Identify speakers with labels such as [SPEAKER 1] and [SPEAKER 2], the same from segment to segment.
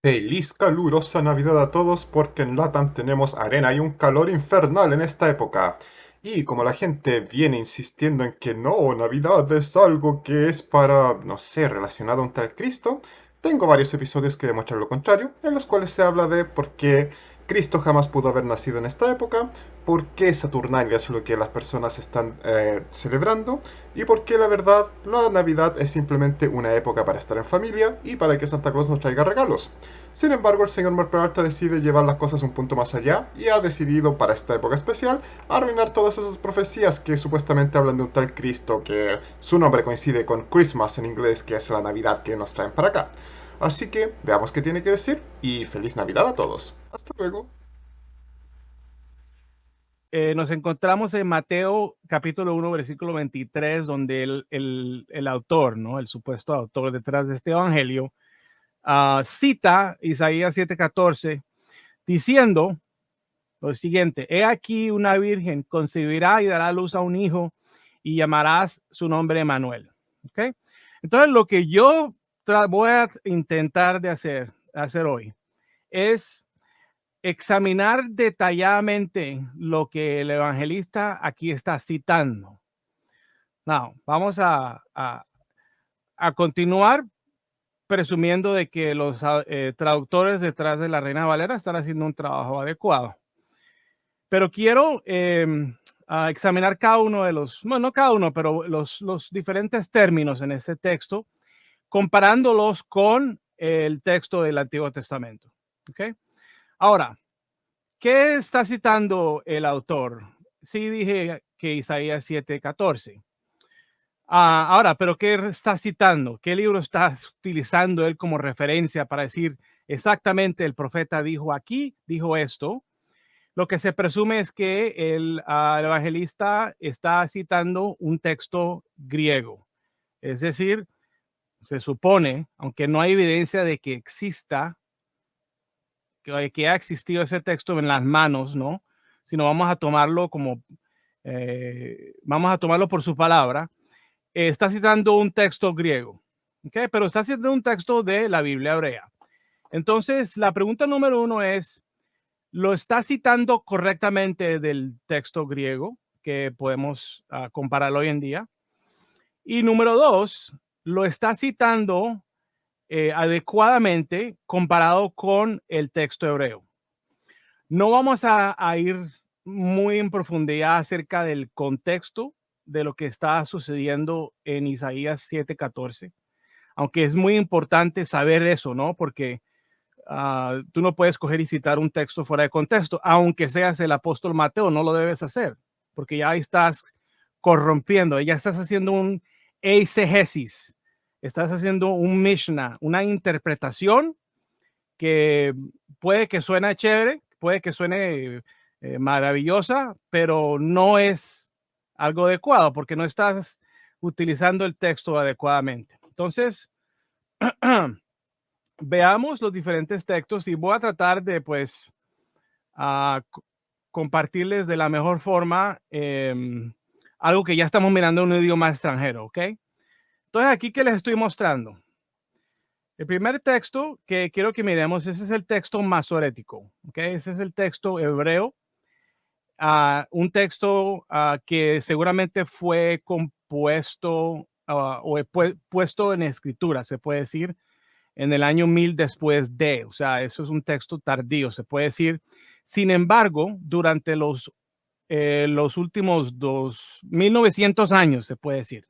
[SPEAKER 1] Feliz calurosa Navidad a todos porque en LATAM tenemos arena y un calor infernal en esta época. Y como la gente viene insistiendo en que no, Navidad es algo que es para, no sé, relacionado a un tal Cristo, tengo varios episodios que demuestran lo contrario, en los cuales se habla de por qué Cristo jamás pudo haber nacido en esta época, por qué Saturnalia es lo que las personas están celebrando y por qué la verdad la Navidad es simplemente una época para estar en familia y para que Santa Claus nos traiga regalos. Sin embargo, el señor Mark Peralta decide llevar las cosas un punto más allá y ha decidido para esta época especial arruinar todas esas profecías que supuestamente hablan de un tal Cristo que su nombre coincide con Christmas en inglés, que es la Navidad que nos traen para acá. Así que veamos qué tiene que decir y feliz Navidad a todos. Hasta luego.
[SPEAKER 2] Nos encontramos en Mateo capítulo 1, versículo 23, donde el autor, ¿no? El supuesto autor detrás de este evangelio, cita Isaías 7:14, diciendo lo siguiente: he aquí una virgen concebirá y dará a luz a un hijo y llamarás su nombre Emmanuel. ¿Okay? Entonces, lo que yo voy a intentar de hacer hoy es examinar detalladamente lo que el evangelista aquí está citando. Now, vamos a continuar presumiendo de que los traductores detrás de la Reina Valera están haciendo un trabajo adecuado. Pero quiero examinar cada uno de los, bueno, no cada uno, pero los diferentes términos en ese texto, comparándolos con el texto del Antiguo Testamento. ¿Okay? Ahora, ¿qué está citando el autor? Sí, dije que Isaías 7:14. Ahora, ¿pero qué está citando? ¿Qué libro está utilizando él como referencia para decir exactamente el profeta dijo aquí, dijo esto? Lo que se presume es que el evangelista está citando un texto griego. Es decir, se supone, aunque no hay evidencia de que exista, que ha existido ese texto en las manos, ¿no? Sino vamos a tomarlo como, vamos a tomarlo por su palabra. Está citando un texto griego, ¿ok? Pero está citando un texto de la Biblia hebrea. Entonces, la pregunta número uno es, ¿lo está citando correctamente del texto griego que podemos compararlo hoy en día? Y número dos, ¿lo está citando adecuadamente comparado con el texto hebreo? No vamos a ir muy en profundidad acerca del contexto de lo que está sucediendo en Isaías 7:14, aunque es muy importante saber eso, ¿no? Porque tú no puedes coger y citar un texto fuera de contexto, aunque seas el apóstol Mateo, no lo debes hacer, porque ya estás corrompiendo, ya estás haciendo un eisegesis, estás haciendo un Mishnah, una interpretación que puede que suene chévere, puede que suene maravillosa, pero no es algo adecuado porque no estás utilizando el texto adecuadamente. Entonces, veamos los diferentes textos y voy a tratar de, pues, a compartirles de la mejor forma algo que ya estamos mirando en un idioma extranjero, ¿ok? Entonces, aquí que les estoy mostrando. El primer texto que quiero que miremos, ese es el texto masorético, ¿ok? Ese es el texto hebreo, un texto que seguramente fue compuesto o puesto en escritura, se puede decir, en el año 1000 después de, o sea, eso es un texto tardío, se puede decir. Sin embargo, durante los últimos 1900 años, se puede decir,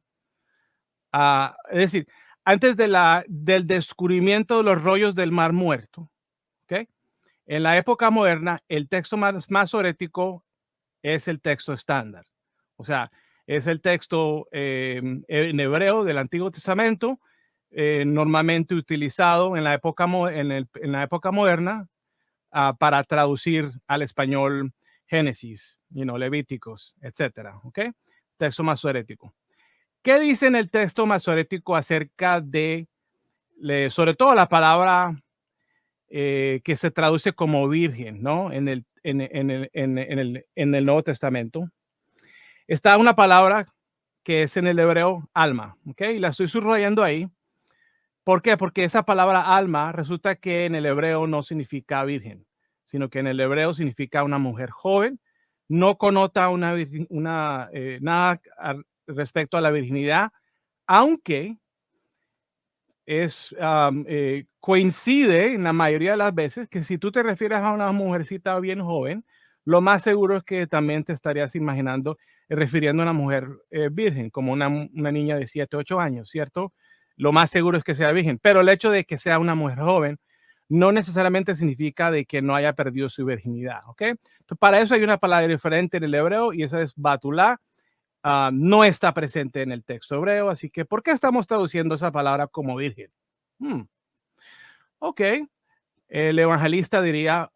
[SPEAKER 2] es decir, antes del descubrimiento de los rollos del Mar Muerto, ¿ok? En la época moderna, el texto más masorético es el texto estándar. O sea, es el texto en hebreo del Antiguo Testamento, normalmente utilizado en la época, en la época moderna para traducir al español Génesis, Levíticos, etcétera. ¿Ok? Texto masorético. ¿Qué dice en el texto masorético acerca de, sobre todo la palabra que se traduce como virgen, ¿no? En el Nuevo Testamento. Está una palabra que es en el hebreo alma, ¿ok? Y la estoy subrayando ahí ¿Por qué? Porque esa palabra alma resulta que en el hebreo no significa virgen, sino que en el hebreo significa una mujer joven. No connota nada respecto a la virginidad, aunque coincide en la mayoría de las veces que si tú te refieres a una mujercita bien joven, lo más seguro es que también te estarías imaginando, refiriendo a una mujer virgen, como una niña de 7, 8 años, ¿cierto? Lo más seguro es que sea virgen, pero el hecho de que sea una mujer joven no necesariamente significa de que no haya perdido su virginidad, ¿ok? Entonces, para eso hay una palabra diferente en el hebreo y esa es batulá. No está presente en el texto hebreo, así que ¿por qué estamos traduciendo esa palabra como virgen? Ok, el evangelista diría,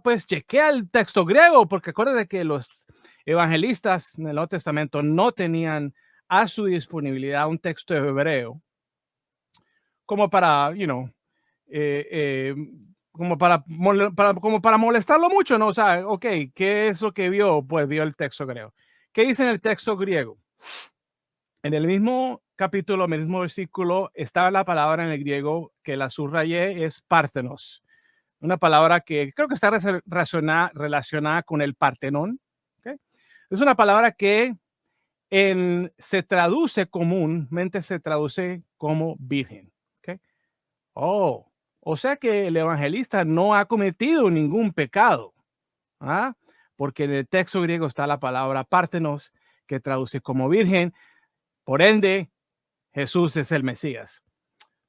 [SPEAKER 2] pues chequea el texto griego, porque acuérdate que los evangelistas en el Nuevo Testamento no tenían a su disponibilidad un texto hebreo como para, eh, eh, como para molestarlo mucho, ¿no? O sea, ok, ¿qué es lo que vio? Pues vio el texto griego. ¿Qué dice en el texto griego? En el mismo capítulo, en el mismo versículo, está la palabra en el griego que la subrayé, es Parthenos. Una palabra que creo que está relacionada con el Partenón. ¿Okay? Es una palabra que se traduce comúnmente, se traduce como virgen. ¿Okay? Oh, o sea que el evangelista no ha cometido ningún pecado. ¿Ah? Porque en el texto griego está la palabra Parthenos, que traduce como virgen. Por ende, Jesús es el Mesías.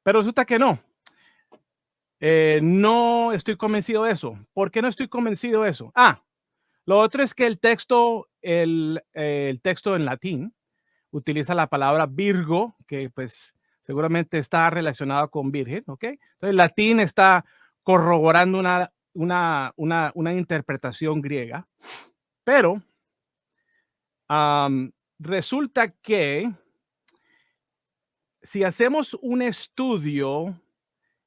[SPEAKER 2] Pero resulta que no. No estoy convencido de eso. ¿Por qué no estoy convencido de eso? Lo otro es que el texto en latín utiliza la palabra virgo, que pues seguramente está relacionado con virgen, ¿ok? Entonces el latín está corroborando una interpretación griega, pero resulta que si hacemos un estudio,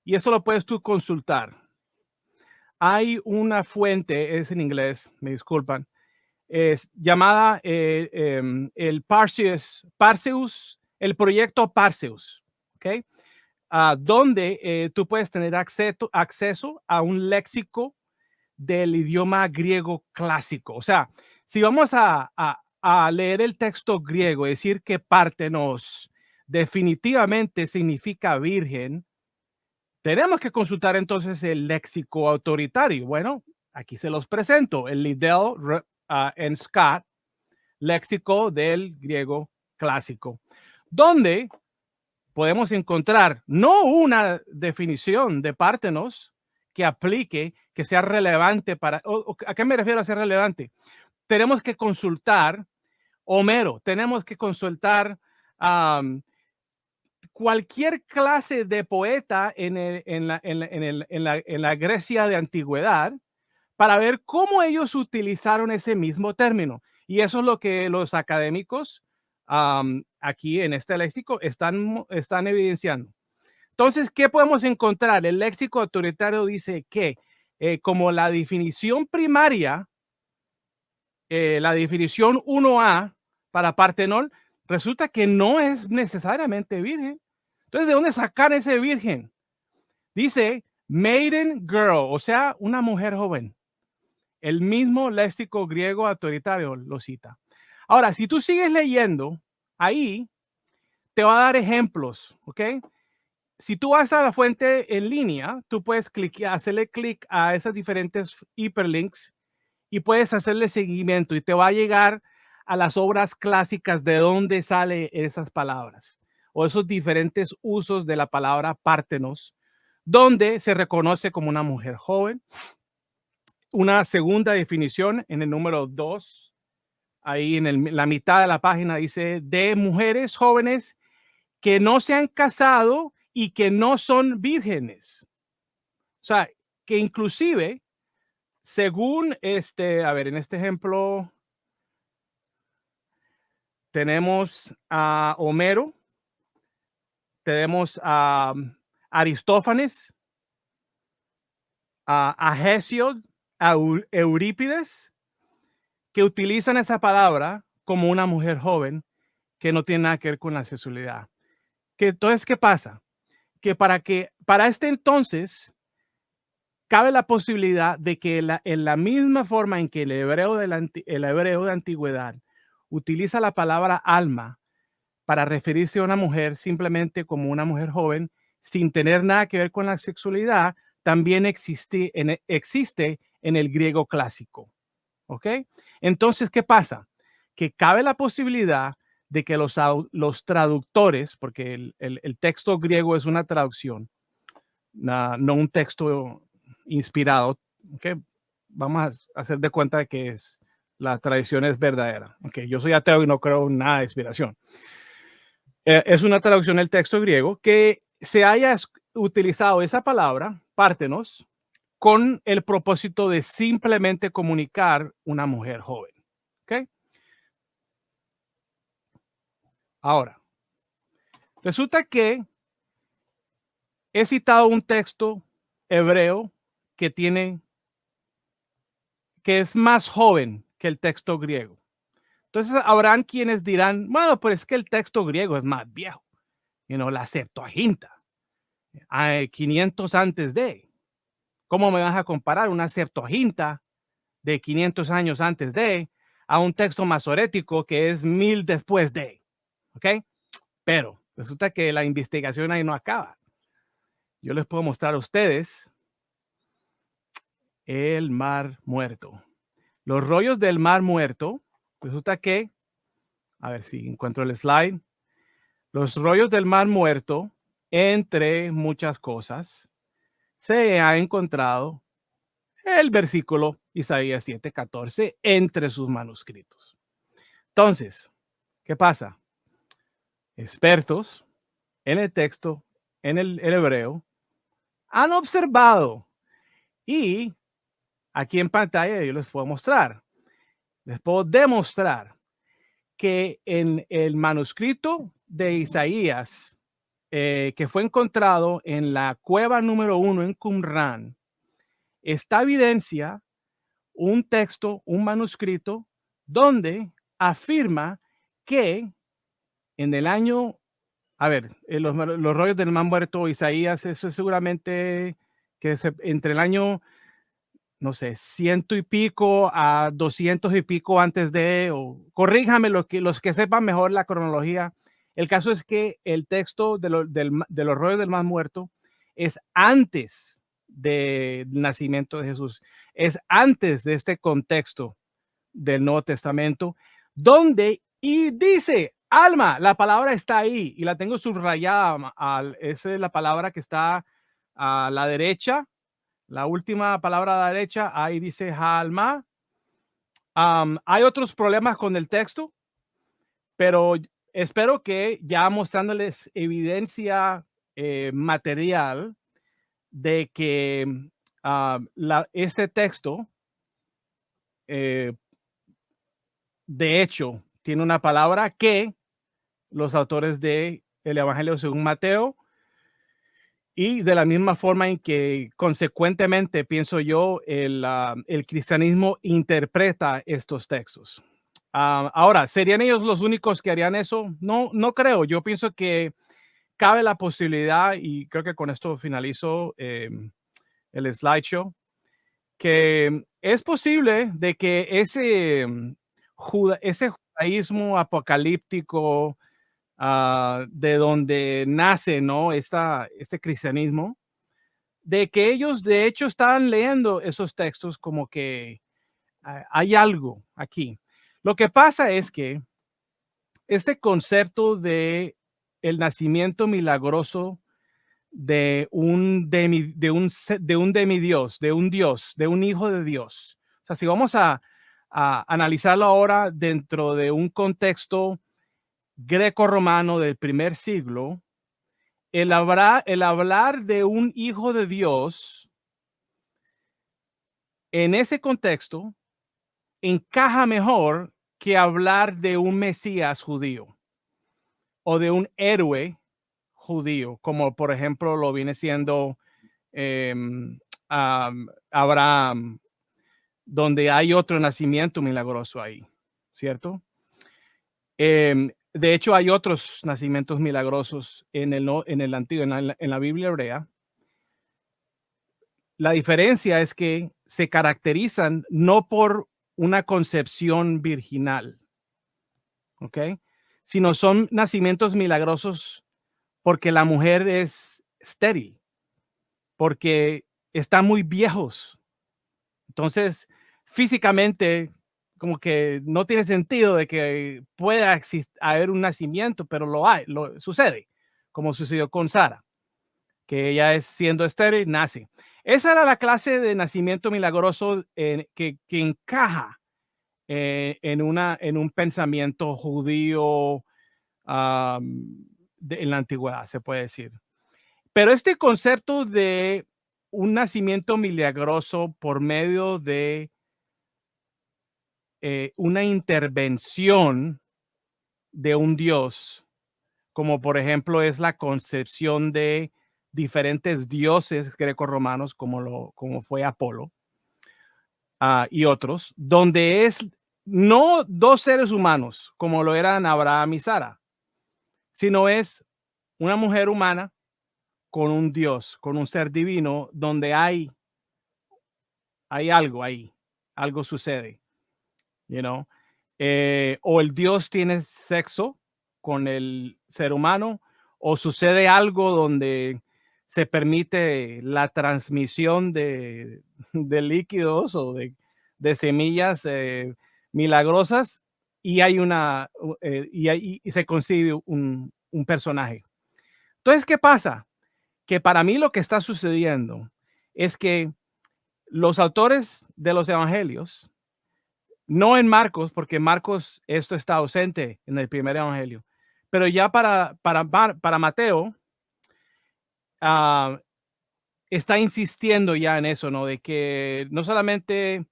[SPEAKER 2] y esto lo puedes tú consultar, hay una fuente, es en inglés, me disculpan, es llamada el Parseus, el proyecto Parseus, ¿ok? Donde tú puedes tener acceso a un léxico del idioma griego clásico. O sea, si vamos a leer el texto griego y decir que Partenos definitivamente significa virgen, tenemos que consultar entonces el léxico autoritario. Bueno, aquí se los presento, el Liddell and Scott, léxico del griego clásico, donde podemos encontrar no una definición de Partenos que aplique, que sea relevante para, ¿a qué me refiero a ser relevante? Tenemos que consultar Homero, tenemos que consultar cualquier clase de poeta en la Grecia de antigüedad para ver cómo ellos utilizaron ese mismo término. Y eso es lo que los académicos aquí en este léxico están evidenciando. Entonces, ¿qué podemos encontrar? El léxico autoritario dice que como la definición primaria, la definición 1A para Partenón, resulta que no es necesariamente virgen. Entonces, ¿de dónde sacar ese virgen? Dice maiden girl, o sea, una mujer joven. El mismo léxico griego autoritario lo cita. Ahora, si tú sigues leyendo, ahí te va a dar ejemplos, ¿ok? Si tú vas a la fuente en línea, tú puedes hacerle clic a esas diferentes hiperlinks y puedes hacerle seguimiento y te va a llegar a las obras clásicas de dónde salen esas palabras o esos diferentes usos de la palabra Partenos, donde se reconoce como una mujer joven. Una segunda definición en el número 2, ahí en la mitad de la página dice de mujeres jóvenes que no se han casado y que no son vírgenes. O sea, que inclusive, según a ver, en este ejemplo, tenemos a Homero, tenemos a Aristófanes, a Hesiod, a Eurípides, que utilizan esa palabra como una mujer joven que no tiene nada que ver con la sexualidad. Entonces, ¿qué pasa? que para este entonces cabe la posibilidad de que en la misma forma en que el hebreo de antigüedad utiliza la palabra alma para referirse a una mujer simplemente como una mujer joven, sin tener nada que ver con la sexualidad, también existe en el griego clásico. ¿Ok? Entonces, ¿qué pasa? Que cabe la posibilidad de que los traductores, porque el texto griego es una traducción, no un texto inspirado, ¿ok? Vamos a hacer de cuenta de que la tradición es verdadera. ¿Ok? Yo soy ateo y no creo en nada de inspiración. Es una traducción del texto griego que se haya utilizado esa palabra, pártenos, con el propósito de simplemente comunicar una mujer joven. ¿Ok? Ahora, resulta que he citado un texto hebreo que que es más joven que el texto griego. Entonces habrán quienes dirán, bueno, pues es que el texto griego es más viejo. La Septuaginta, 500 antes de. ¿Cómo me vas a comparar una Septuaginta de 500 años antes de a un texto masorético que es 1000 después de? ¿Ok? Pero resulta que la investigación ahí no acaba. Yo les puedo mostrar a ustedes el Mar Muerto. Los rollos del Mar Muerto, resulta que, a ver si encuentro el slide, los rollos del Mar Muerto, entre muchas cosas, se ha encontrado el versículo Isaías 7:14 entre sus manuscritos. Entonces, ¿qué pasa? Expertos en el texto, en el hebreo, han observado y aquí en pantalla yo les puedo mostrar, les puedo demostrar que en el manuscrito de Isaías, que fue encontrado en la cueva número 1 en Qumran, está evidencia un texto, un manuscrito, donde afirma que en el año, a ver, los rollos del Mar Muerto, Isaías, eso es seguramente que entre el año, no sé, 100 y pico a 200 y pico antes de, o corríjame los que sepan mejor la cronología. El caso es que el texto de los rollos del Mar Muerto es antes del nacimiento de Jesús, es antes de este contexto del Nuevo Testamento, donde y dice alma, la palabra está ahí y la tengo subrayada. Esa es la palabra que está a la derecha. La última palabra a la derecha, ahí dice alma. Hay otros problemas con el texto, pero espero que ya mostrándoles evidencia material de que este texto, de hecho, tiene una palabra que los autores de el Evangelio según Mateo, y de la misma forma en que consecuentemente pienso yo el cristianismo interpreta estos textos. Ahora, ¿serían ellos los únicos que harían eso? No, no creo. Yo pienso que cabe la posibilidad, y creo que con esto finalizo el slideshow, que es posible de que ese judaísmo apocalíptico, de donde nace, ¿no? Este cristianismo, de que ellos de hecho estaban leyendo esos textos como que hay algo aquí. Lo que pasa es que este concepto de el nacimiento milagroso de de un demidios, de un hijo de Dios. O sea, si vamos a analizarlo ahora dentro de un contexto greco-romano del primer siglo, el hablar de un hijo de Dios en ese contexto encaja mejor que hablar de un Mesías judío o de un héroe judío, como por ejemplo lo viene siendo Abraham, donde hay otro nacimiento milagroso ahí, ¿cierto? De hecho, hay otros nacimientos milagrosos en el antiguo, en la Biblia hebrea. La diferencia es que se caracterizan no por una concepción virginal, ¿ok? Sino son nacimientos milagrosos porque la mujer es estéril, porque están muy viejos. Entonces, físicamente, como que no tiene sentido de que pueda haber un nacimiento, pero sucede, como sucedió con Sara, que ella siendo estéril, nace. Esa era la clase de nacimiento milagroso que encaja en un pensamiento judío en la antigüedad, se puede decir. Pero este concepto de un nacimiento milagroso por medio de una intervención de un Dios, como por ejemplo es la concepción de diferentes dioses grecorromanos, como fue Apolo y otros, donde es no dos seres humanos, como lo eran Abraham y Sara, sino es una mujer humana con un Dios, con un ser divino, donde hay algo ahí, algo sucede, you know? O el Dios tiene sexo con el ser humano, o sucede algo donde se permite la transmisión de líquidos o de semillas milagrosas, y hay y se concibe un personaje. Entonces, ¿qué pasa? Que para mí lo que está sucediendo es que los autores de los evangelios, no en Marcos, porque Marcos esto está ausente en el primer evangelio, pero ya para Mateo está insistiendo ya en eso, ¿no? De que no solamente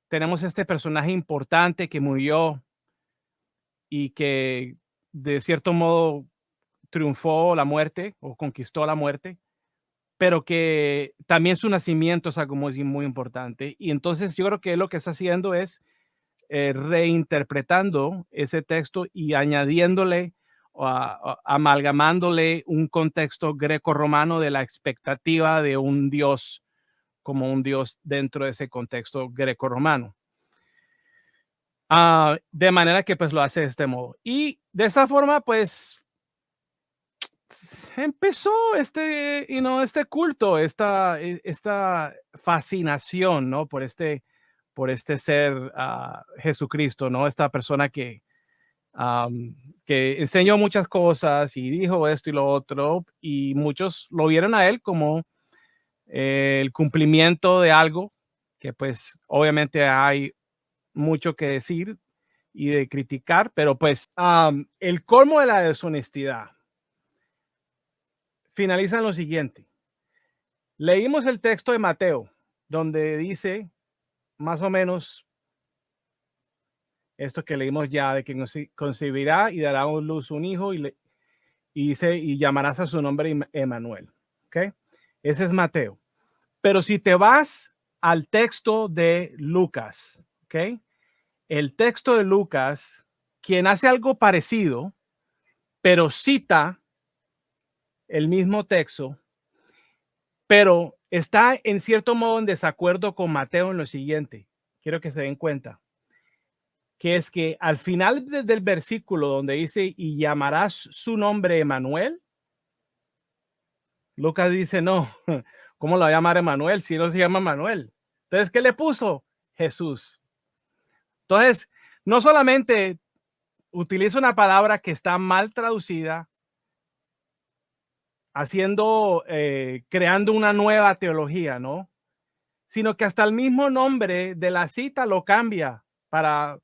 [SPEAKER 2] tenemos este personaje importante que murió y que de cierto modo triunfó la muerte o conquistó la muerte, pero que también su nacimiento es algo muy importante. Y entonces yo creo que lo que está haciendo es reinterpretando ese texto y añadiéndole o amalgamándole un contexto greco-romano de la expectativa de un Dios como un Dios dentro de ese contexto greco-romano. De manera que pues lo hace de este modo. Y de esa forma pues empezó este culto, esta fascinación, ¿no? Por este ser Jesucristo, ¿no? Esta persona que enseñó muchas cosas y dijo esto y lo otro, y muchos lo vieron a él como el cumplimiento de algo que pues obviamente hay mucho que decir y de criticar, pero pues el colmo de la deshonestidad finaliza en lo siguiente. Leímos el texto de Mateo, donde dice más o menos esto que leímos ya, de que concebirá y dará a luz un hijo y dice, y llamarás a su nombre Emmanuel. ¿Ok? Ese es Mateo. Pero si te vas al texto de Lucas, ¿ok? El texto de Lucas, quien hace algo parecido, pero cita el mismo texto, pero está en cierto modo en desacuerdo con Mateo en lo siguiente. Quiero que se den cuenta. Que es que al final del versículo donde dice, y llamarás su nombre Emmanuel, Lucas dice, no, ¿cómo lo va a llamar Emmanuel si no se llama Manuel? Entonces, ¿qué le puso? Jesús. Entonces, no solamente utiliza una palabra que está mal traducida, creando una nueva teología, ¿no? Sino que hasta el mismo nombre de la cita lo cambia para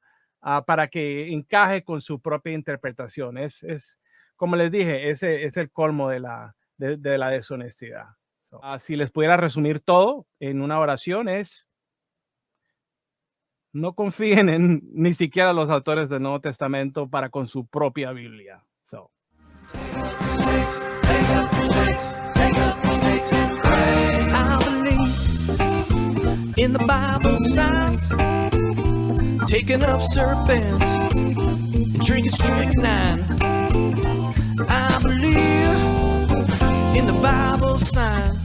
[SPEAKER 2] que encaje con su propia interpretación. Es como les dije, ese es el colmo de la deshonestidad. Si les pudiera resumir todo en una oración es: no confíen en ni siquiera los autores del Nuevo Testamento para con su propia Biblia.
[SPEAKER 3] In the Bible signs, taking up serpents drinking strychnine. I believe in the Bible sign.